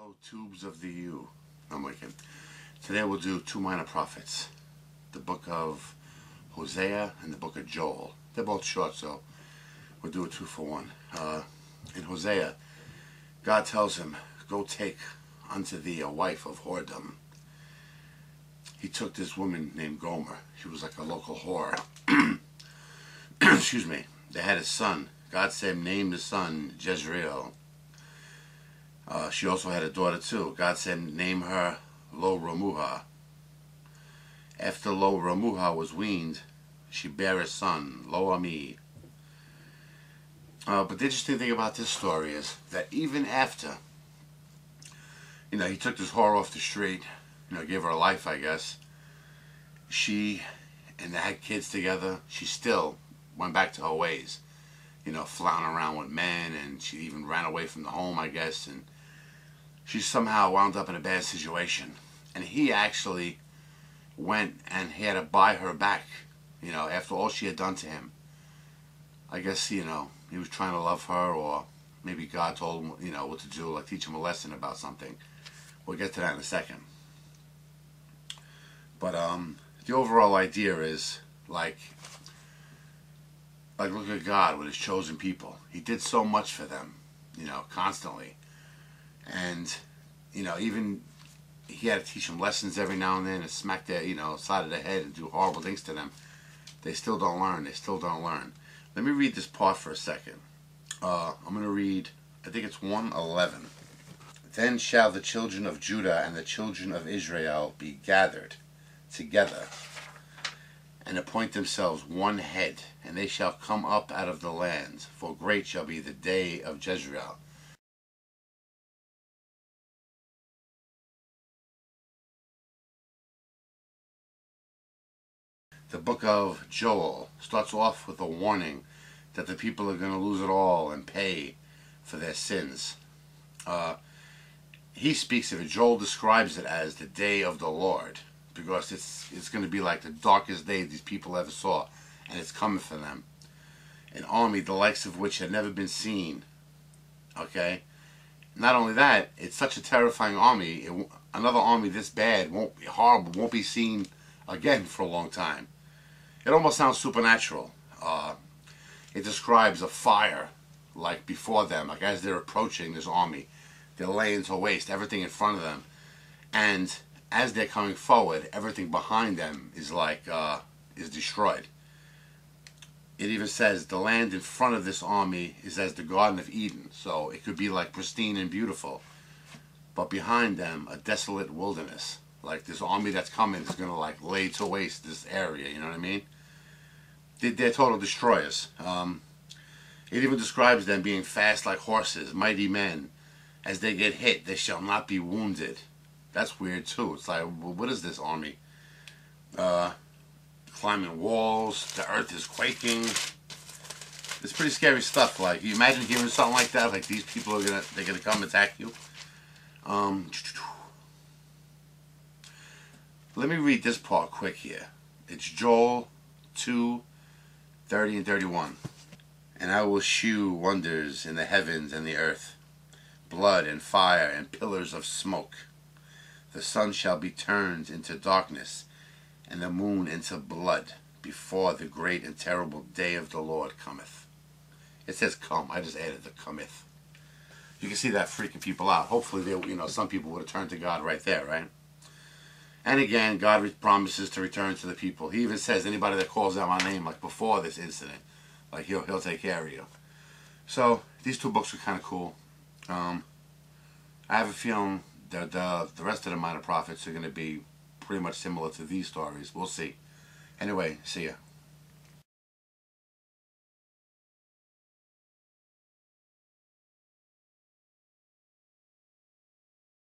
Oh, tubes of the U. I'm wicked. Today we'll do two minor prophets. The book of Hosea and the book of Joel. They're both short, so we'll do a 2 for 1. In Hosea, God tells him, go take unto thee a wife of whoredom. He took this woman named Gomer. She was like a local whore. Excuse me. They had a son. God said, name the son Jezreel. She also had a daughter too. God said, name her Lo Ramuha. After Lo Ramuha was weaned, she bare a son, Lo Ami. But the interesting thing about this story is that even after, he took this whore off the street, gave her a life, I guess. And they had kids together. She still went back to her ways, flaunting around with men, and she even ran away from the home, I guess, and she somehow wound up in a bad situation. And he actually went and he had to buy her back, after all she had done to him. I guess, he was trying to love her, or maybe God told him, what to do, like teach him a lesson about something. We'll get to that in a second. But the overall idea is, like look at God with his chosen people. He did so much for them, constantly. And, even he had to teach them lessons every now and then and smack their, side of their head and do horrible things to them. They still don't learn. They still don't learn. Let me read this part for a second. I'm going to read, I think it's 1:11. Then shall the children of Judah and the children of Israel be gathered together and appoint themselves one head, and they shall come up out of the land, for great shall be the day of Jezreel. The book of Joel starts off with a warning that the people are going to lose it all and pay for their sins. He speaks of it. Joel describes it as the day of the Lord, because it's going to be like the darkest day these people ever saw, and it's coming for them. An army the likes of which had never been seen. Okay? Not only that, it's such a terrifying army. Another army this bad, won't be seen again for a long time. It almost sounds supernatural. It describes a fire, like before them, like as they're approaching this army. They're laying to waste everything in front of them. And as they're coming forward, everything behind them is is destroyed. It even says the land in front of this army is as the Garden of Eden. So it could be like pristine and beautiful. But behind them, a desolate wilderness. Like this army that's coming is going to lay to waste this area, you know what I mean? They're total destroyers. It even describes them being fast like horses, mighty men. As they get hit, they shall not be wounded. That's weird too. It's like, well, what is this army? Climbing walls, the earth is quaking. It's pretty scary stuff. Like, you imagine hearing something like that, like these people they're gonna come attack you. Let me read this part quick here. It's Joel 2:30 and 31. And I will shew wonders in the heavens and the earth, blood and fire and pillars of smoke. The sun shall be turned into darkness, and the moon into blood, before the great and terrible day of the Lord cometh. It says come. I just added the cometh. You can see that freaking people out. Hopefully, some people would have turned to God right there, right? And again, God promises to return to the people. He even says, anybody that calls out my name, like before this incident, like he'll take care of you. So these two books are kind of cool. I have a feeling that the rest of the minor prophets are going to be pretty much similar to these stories. We'll see. Anyway, see ya.